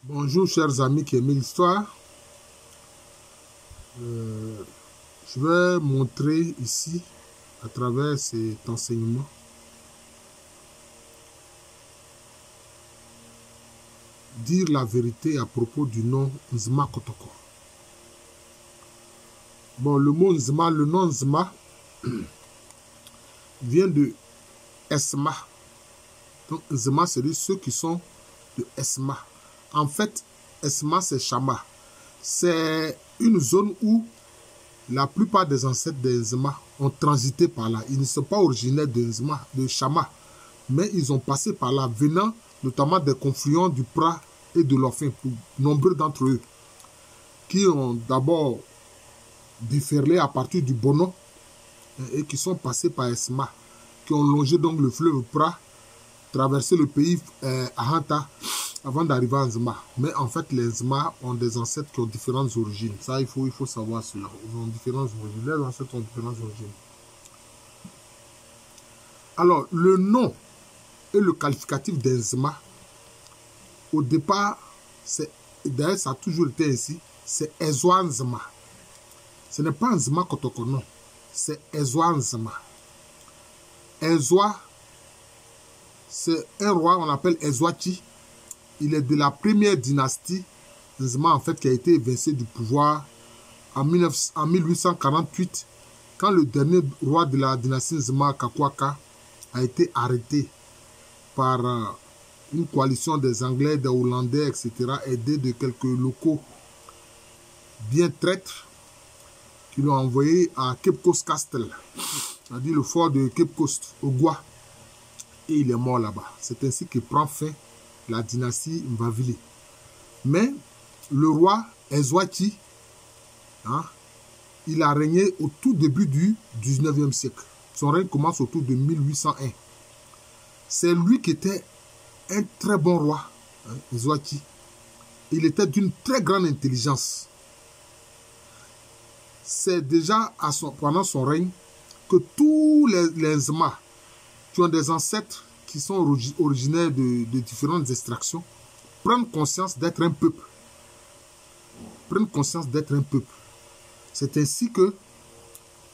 Bonjour chers amis qui aiment l'histoire. Je vais montrer ici, à travers cet enseignement, dire la vérité à propos du nom Nzima Kotoko. Bon, le mot Nzima, le nom Nzima vient de Esma. Donc Nzima, c'est ceux qui sont de Esma. En fait, Esma, c'est Chama. C'est une zone où la plupart des ancêtres de Nzima ont transité par là. Ils ne sont pas originaires de Nzima, de Chama, mais ils ont passé par là, venant notamment des confluents du Pra et de l'Orphin, pour nombreux d'entre eux, qui ont d'abord déferlé à partir du Bono et qui sont passés par Esma, qui ont longé donc le fleuve Pra, traversé le pays à Hanta, avant d'arriver à Nzima. Mais en fait, les Nzima ont des ancêtres qui ont différentes origines. Ça, il faut savoir cela. Ils ont différentes origines. Les ancêtres ont différentes origines. Alors, le nom et le qualificatif des Nzima, au départ, d'ailleurs, ça a toujours été ainsi, c'est Ezwa Nzima. Ce n'est pas Nzima Kotoko, non. C'est Ezwa Nzima. Ezwa, c'est un roi, on appelle Ezwachi. Il est de la première dynastie Nzima, en fait, qui a été évincé du pouvoir en 1848, quand le dernier roi de la dynastie Nzima, Kakwaka, a été arrêté par une coalition des Anglais, des Hollandais, etc., aidé de quelques locaux bien traîtres qui l'ont envoyé à Cape Coast Castle, c'est-à-dire le fort de Cape Coast, au Goa, et il est mort là-bas. C'est ainsi que prend fin la dynastie Mvavili. Mais le roi Ezwachi, il a régné au tout début du 19e siècle. Son règne commence autour de 1801. C'est lui qui était un très bon roi, Ezwachi. Il était d'une très grande intelligence. C'est déjà pendant son règne que tous les Nzima qui ont des ancêtres qui sont originaires de différentes extractions prennent conscience d'être un peuple. Prennent conscience d'être un peuple. C'est ainsi que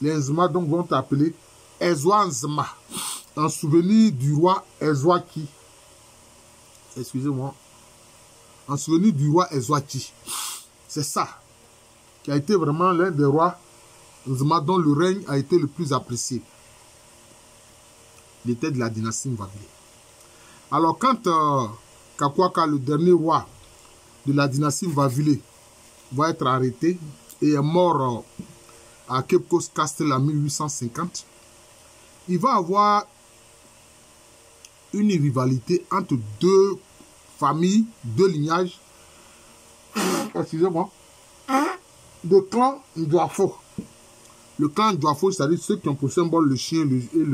les Nzima donc vont appeler Ezwa Nzima, en souvenir du roi Ezwachi. Excusez-moi. En souvenir du roi Ezwachi. C'est ça qui a été vraiment l'un des rois Nzima dont le règne a été le plus apprécié. Il était de la dynastie Mvavili. Alors quand Kakwaka, le dernier roi de la dynastie Mvavili, va être arrêté et est mort à Cape Coast Castle en 1850, il va avoir une rivalité entre deux familles, deux lignages, excusez-moi, de clan Ndwafo. Le clan Ndwafo, c'est-à-dire ceux qui ont pour symbole le chien et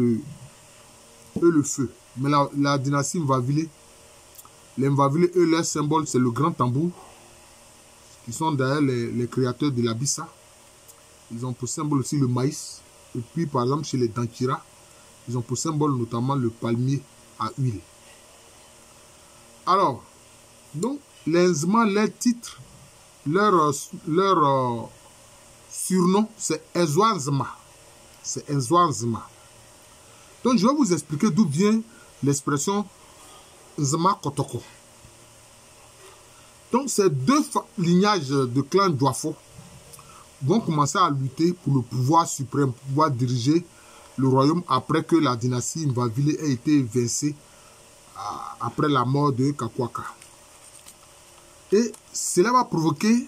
le feu. Mais la dynastie Mvavili, les Mvavili, eux, leur symbole, c'est le grand tambour, qui sont d'ailleurs les créateurs de la Bissa. Ils ont pour symbole aussi le maïs. Et puis, par exemple, chez les Dankira, ils ont pour symbole notamment le palmier à huile. Alors, donc, les Nzima, leur titre, leur surnom, c'est Ezwa Nzima. C'est Ezwa Nzima. Donc, je vais vous expliquer d'où vient l'expression Nzima Kotoko. Donc, ces deux lignages de clan Ndwafo vont commencer à lutter pour le pouvoir suprême, pour pouvoir diriger le royaume après que la dynastie Mvavili ait été évincée après la mort de Kakwaka. Et cela va provoquer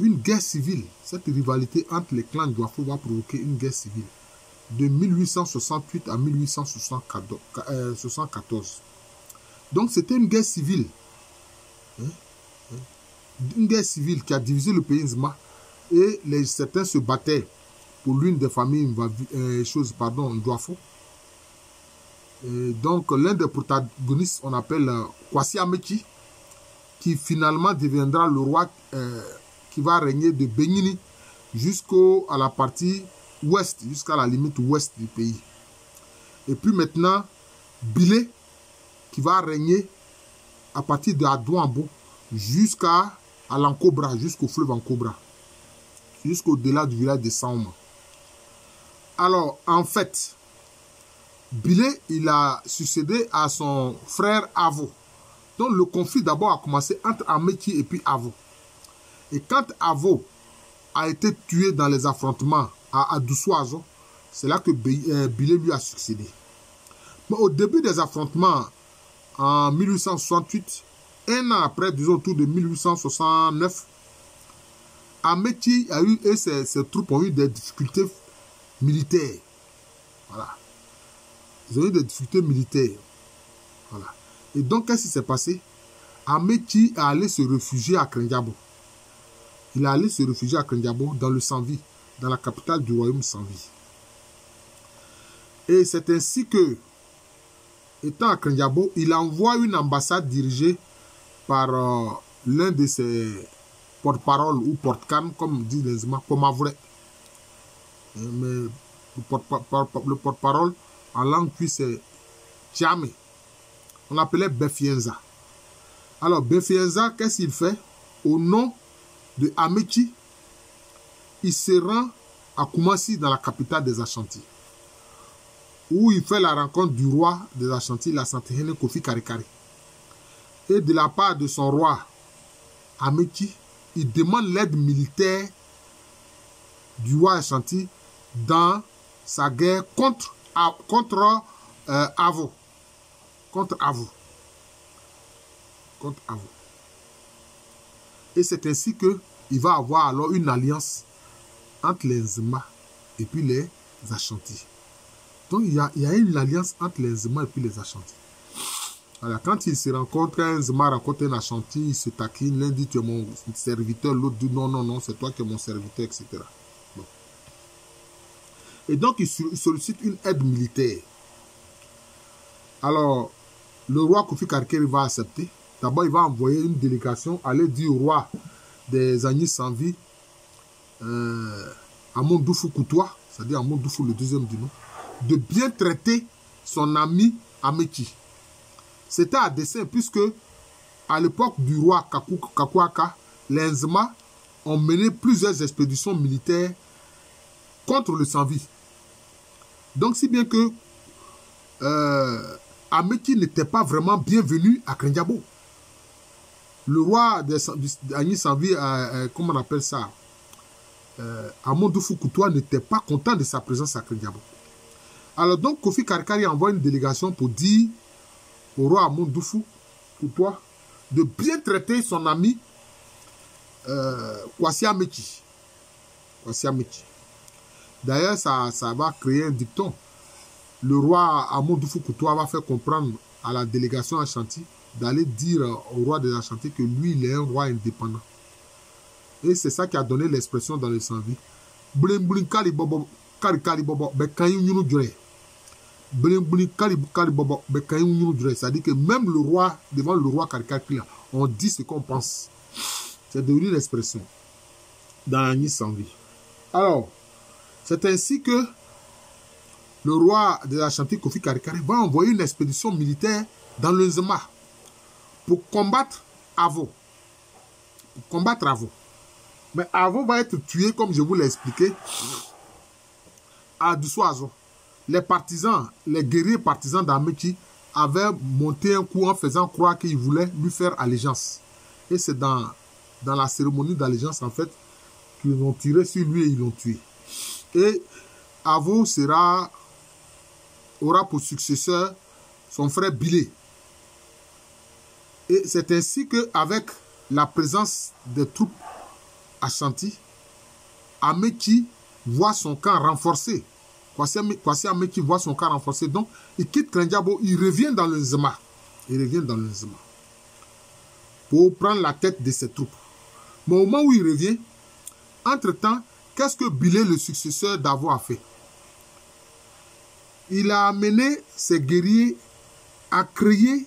une guerre civile. Cette rivalité entre les clans Ndwafo va provoquer une guerre civile de 1868 à 1874. Donc c'était une guerre civile. Une guerre civile qui a divisé le pays Nzima, et certains se battaient pour l'une des familles Ndwafo. Donc l'un des protagonistes, on appelle Kwasi Amechi, qui finalement deviendra le roi qui va régner de Benyini jusqu'à la partie ouest, jusqu'à la limite ouest du pays. Et puis maintenant, Bilé, qui va régner à partir de Adouambo jusqu'à l'Ankobra, jusqu'au fleuve Ankobra, jusqu'au-delà du village de Saoma. Alors, en fait, Bilé, il a succédé à son frère Avo. Donc, le conflit d'abord a commencé entre Amechi et puis Avo. Et quand Avo a été tué dans les affrontements à Doussouazo, c'est là que Bilé lui a succédé. Mais au début des affrontements, en 1868, un an après, disons autour de 1869, Amechi a eu, et ses troupes ont eu des difficultés militaires. Voilà. Ils ont eu des difficultés militaires. Voilà. Et donc, qu'est-ce qui s'est passé? Amechi est allé se réfugier à Krendiabo. Il est allé se réfugier à Krendiabo, dans le Sanvi, dans la capitale du royaume Sanvi. Et c'est ainsi que, étant à Krendiabo, il envoie une ambassade dirigée par l'un de ses porte-parole ou porte-canne, comme disent les Zema, Pomavre. Mais le porte-parole en langue puis c'est Tchame. On l'appelait Befienza. Alors Befienza, qu'est-ce qu'il fait? Au nom de Amechi, il se rend à Koumassi, dans la capitale des Ashanti, où il fait la rencontre du roi des Ashanti, la Santehene Kofi Karikari. Et de la part de son roi Amechi, il demande l'aide militaire du roi Ashanti dans sa guerre contre Avo. Et c'est ainsi qu'il va avoir alors une alliance entre les Nzema et puis les Ashanti. Donc il y a une alliance entre les Nzema et puis les Ashanti. Alors, quand ils se rencontrent, un Nzema rencontre un Ashanti, ils se taquinent, l'un dit tu es mon serviteur, l'autre dit non, non, non, c'est toi qui es mon serviteur, etc. Bon. Et donc il sollicite une aide militaire. Alors, le roi Kofi Karikari va accepter. D'abord, il va envoyer une délégation, aller dire au roi des Agnis Sanvi, Amon Doufou Koutoua, c'est-à-dire Amon Doufou, le deuxième du nom, de bien traiter son ami Amechi. C'était à dessein, puisque à l'époque du roi Kakuaka, les Nzema ont mené plusieurs expéditions militaires contre le Sanvi. Donc, si bien que Amechi n'était pas vraiment bienvenu à Krendiabo. Le roi d'Agnis Sanvi, comment on appelle ça, Amon Doufou Koutoua, n'était pas content de sa présence à Krendiabo. Alors donc, Kofi Karikari envoie une délégation pour dire au roi Amon Doufou Koutoua de bien traiter son ami Kwasi Amechi. D'ailleurs, ça va créer un dicton. Le roi Amon Doufou Koutoua va faire comprendre à la délégation Ashanti d'aller dire au roi des Ashanti que lui, il est un roi indépendant. Et c'est ça qui a donné l'expression dans le Sanvi. C'est-à-dire que même le roi, devant le roi Karikari, on dit ce qu'on pense. C'est devenu l'expression dans Agnis Sanvi. Alors, c'est ainsi que le roi de l'Ashanti, Kofi Karikari, va envoyer une expédition militaire dans le Nzema pour combattre Avo. Mais Avo va être tué, comme je vous l'ai expliqué, à Doussouazo. Les partisans, les guerriers partisans d'Amechi avaient monté un coup en faisant croire qu'ils voulaient lui faire allégeance. Et c'est dans la cérémonie d'allégeance, en fait, qu'ils ont tiré sur lui et ils l'ont tué. Et Avo aura pour successeur son frère Bilé. Et c'est ainsi qu'avec la présence des troupes Ashanti, Amechi voit son camp renforcé. Kwasi Amechi voit son camp renforcé. Donc, il quitte Krendiabo, il revient dans le Nzema. Pour prendre la tête de ses troupes. Mais au moment où il revient, entre-temps, qu'est-ce que Bilé, le successeur d'Avo, a fait? Il a amené ses guerriers à créer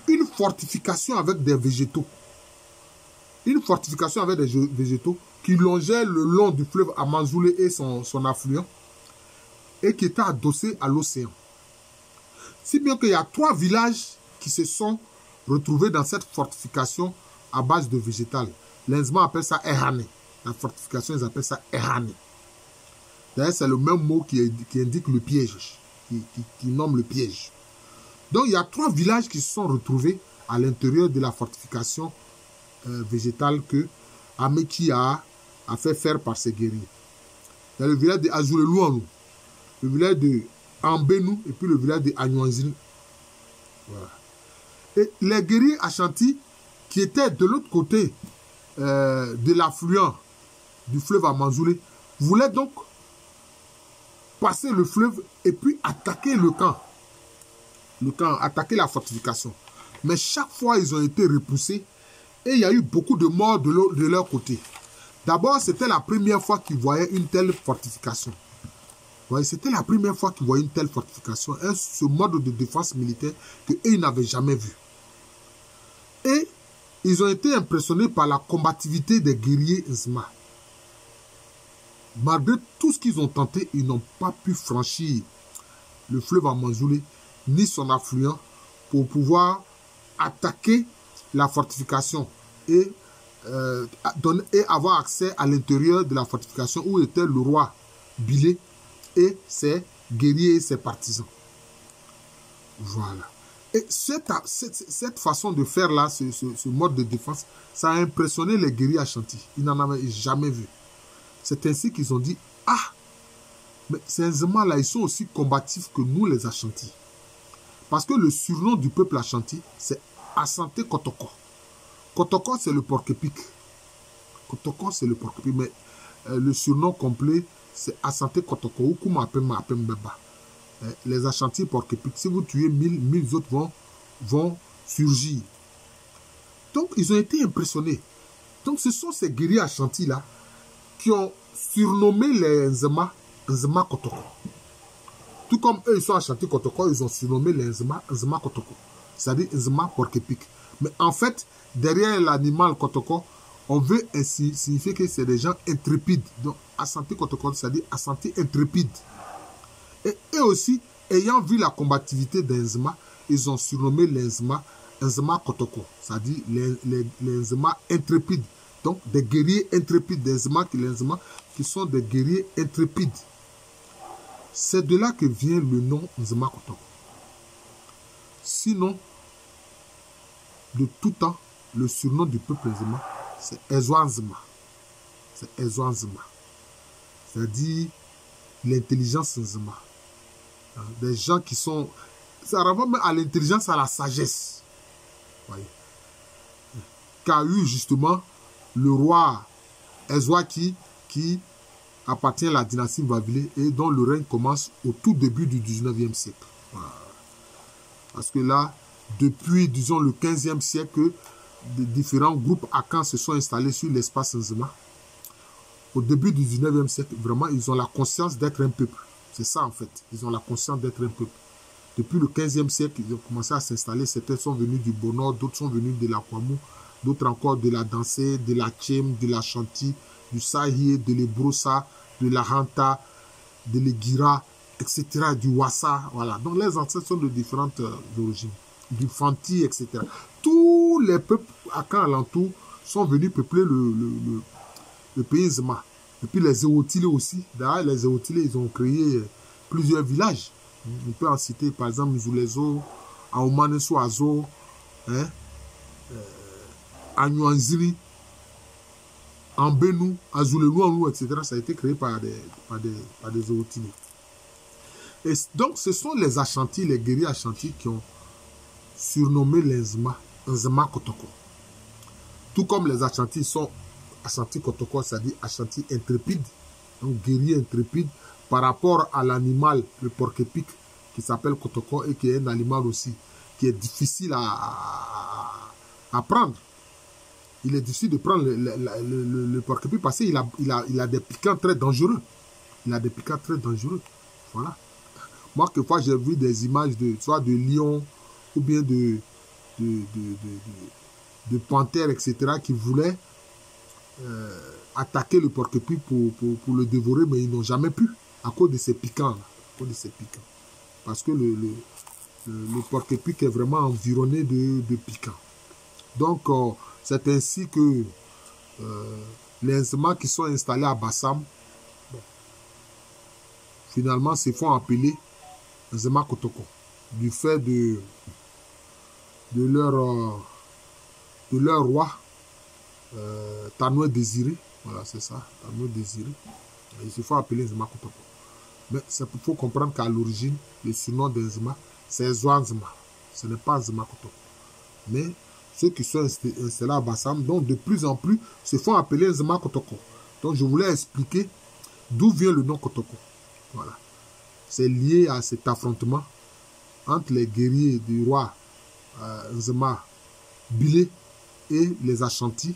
une fortification avec des végétaux. Une fortification avec des végétaux qui longeait le long du fleuve Amanzoulé et son affluent et qui était adossé à l'océan. Si bien qu'il y a 3 villages qui se sont retrouvés dans cette fortification à base de végétal. L'Inzma appelle ça Ehane. La fortification, ils appellent ça Ehane. D'ailleurs, c'est le même mot qui indique le piège, qui nomme le piège. Donc, il y a 3 villages qui se sont retrouvés à l'intérieur de la fortification végétale que Ameki a fait faire par ses guerriers. Il y a le village de Azulelouanou, le village de Ambenou et puis le village de Anyouanzini. Voilà. Et les guerriers Ashanti qui étaient de l'autre côté de l'affluent du fleuve Amanzoulé voulaient donc passer le fleuve et puis attaquer le camp, attaquer la fortification. Mais chaque fois, ils ont été repoussés et il y a eu beaucoup de morts de leur côté. D'abord, c'était la première fois qu'ils voyaient une telle fortification. C'était la première fois qu'ils voyaient une telle fortification, ce mode de défense militaire qu'ils n'avaient jamais vu. Et ils ont été impressionnés par la combativité des guerriers Nzema. Malgré tout ce qu'ils ont tenté, ils n'ont pas pu franchir le fleuve Amanzoulé ni son affluent pour pouvoir attaquer la fortification et avoir accès à l'intérieur de la fortification où était le roi Bilé et ses guerriers et ses partisans. Voilà. Et cette façon de faire là, ce mode de défense, ça a impressionné les guerriers Ashanti. Ils n'en avaient jamais vu. C'est ainsi qu'ils ont dit, ah, mais ces Nzema là, ils sont aussi combatifs que nous les Ashanti. Parce que le surnom du peuple Ashanti, c'est Asante Kotoko. Kotoko, c'est le porc-épic. Kotoko, c'est le porc-épic. Mais le surnom complet, c'est Asante Kotoko. Ou comme appelle Beba. Les Ashanti porc-épic. Si vous tuez 1000 autres vont surgir. Donc, ils ont été impressionnés. Donc, ce sont ces guerriers Ashanti là qui ont surnommé les Nzema Kotoko. Tout comme eux, ils sont Ashanti Kotoko, ils ont surnommé les Nzema Kotoko. C'est-à-dire Nzema porc-épic. Mais en fait, derrière l'animal Kotoko, on veut signifier que c'est des gens intrépides. Donc, Ashanti Kotoko, c'est-à-dire Ashanti intrépide. Et eux aussi, ayant vu la combativité des Nzema, ils ont surnommé les Nzema Kotoko. C'est-à-dire les Nzema intrépides. Donc, des guerriers intrépides, des Nzema qui sont des guerriers intrépides. C'est de là que vient le nom Nzema Kotoko. Sinon, de tout temps, le surnom du peuple Nzema, c'est Ezwa Nzema. C'est Ezwa Nzema. C'est-à-dire l'intelligence Nzema. Des gens qui sont... Ça renvoie même à l'intelligence, à la sagesse. Voyez. Qu'a eu justement le roi Ezwa qui appartient à la dynastie Babilé et dont le règne commence au tout début du 19e siècle. Voilà. Parce que là, depuis, disons, le 15e siècle, de différents groupes Akans se sont installés sur l'espace Nzema. Au début du 19e siècle, vraiment, ils ont la conscience d'être un peuple. C'est ça, en fait. Ils ont la conscience d'être un peuple. Depuis le 15e siècle, ils ont commencé à s'installer. Certains sont venus du Bonor, d'autres sont venus de l'Akwamou, d'autres encore de la Dansé, de la Tchem, de la Chanti, du Sahie, de l'Ebrosa, de la Hanta, de l'Egira, etc., du Wassa. Voilà. Donc, les ancêtres sont de différentes origines. Du Fanti, etc. Tous les peuples à Akan alentour sont venus peupler le pays Nzema. Et puis les Zéotilés aussi. D'ailleurs, les Zéotilés, ils ont créé plusieurs villages. On peut en citer, par exemple, Nzoulezo, Aoumaneso Azo, Anyouanzini, Ambenou, Azulelouanou, etc. Ça a été créé par des Zéotilés. Et donc, ce sont les Ashanti, les guerriers Ashanti qui ont surnommé les Nzema Kotoko. Tout comme les Ashanti sont Ashanti Kotoko, c'est-à-dire Ashanti intrépide, donc guerrier intrépide, par rapport à l'animal, le porc-épic, qui s'appelle Kotoko et qui est un animal aussi, qui est difficile à prendre. Il est difficile de prendre le porc-épic parce qu'il a des piquants très dangereux. Il a des piquants très dangereux. Voilà. Moi, quelquefois, j'ai vu des images soit de lions ou bien de panthères, etc., qui voulaient attaquer le porc-épic pour le dévorer, mais ils n'ont jamais pu, à cause de ces piquants. Parce que le porc-épic est vraiment environné de piquants. Donc, C'est ainsi que les Nzema qui sont installés à Bassam, bon, finalement, se font appeler Nzema Kotoko, du fait de leur roi, Tanoué Désiré. Voilà, c'est ça, Tanoué Désiré. Ils se font appeler Nzema Kotoko. Mais il faut comprendre qu'à l'origine, le surnom de Nzema, c'est Zoa Nzema. Ce n'est pas Nzema Kotoko. Mais ceux qui sont installés à Bassam, donc de plus en plus, se font appeler Nzema Kotoko. Donc je voulais expliquer d'où vient le nom Kotoko. Voilà. C'est lié à cet affrontement entre les guerriers du roi Nzema Bilé et les Ashanti,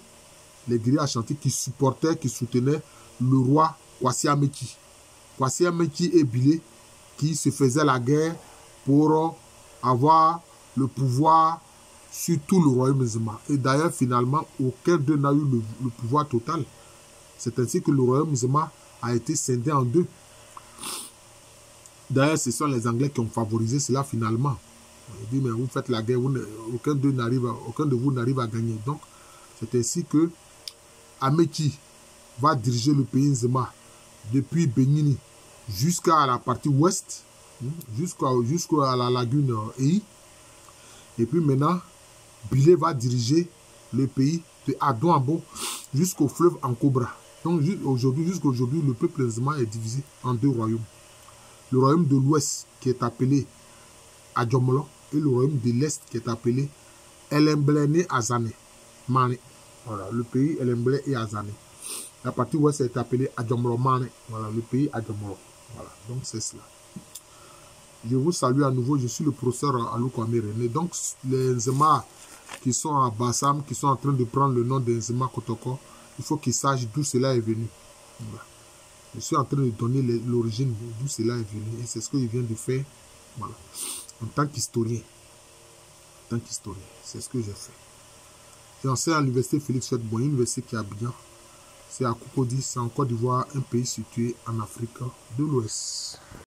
les guerriers Ashanti qui supportaient, qui soutenaient le roi Kwasi Ameki. Kwasi Ameki et Bilé qui se faisaient la guerre pour avoir le pouvoir sur tout le royaume Nzema. Et d'ailleurs, finalement, aucun d'eux n'a eu le pouvoir total. C'est ainsi que le royaume Nzema a été scindé en deux. D'ailleurs, ce sont les Anglais qui ont favorisé cela finalement. Il dit, mais vous faites la guerre, aucun de vous n'arrive à gagner. Donc, c'est ainsi que Ameki va diriger le pays Nzema depuis Benini jusqu'à la partie ouest, jusqu'à la lagune Ei. Et puis maintenant, Bilé va diriger le pays de Adouambo jusqu'au fleuve Ankobra. Donc jusqu'à aujourd'hui, le peuple Nzema est divisé en deux royaumes. Le royaume de l'ouest qui est appelé Adjomolo et le royaume de l'est qui est appelé Elemblene Azane. Mane. Voilà, le pays Elemblene et Azane. La partie ouest est appelée Adjomolo Mane. Voilà, le pays Adjomolo. Voilà, donc c'est cela. Je vous salue à nouveau, je suis le professeur Alou Kwame René. Donc les Nzema qui sont à Bassam, qui sont en train de prendre le nom de Nzema Kotoko, il faut qu'ils sachent d'où cela est venu. Voilà. Je suis en train de donner l'origine d'où cela est venu. Et c'est ce qu'il vient de faire. Voilà. En tant qu'historien. En tant qu'historien. C'est ce que j'ai fait. J'ai enseigné à l'université Félix Houphouët-Boigny, une université qui est à Abidjan. C'est à Cocody, c'est en Côte d'Ivoire, un pays situé en Afrique de l'Ouest.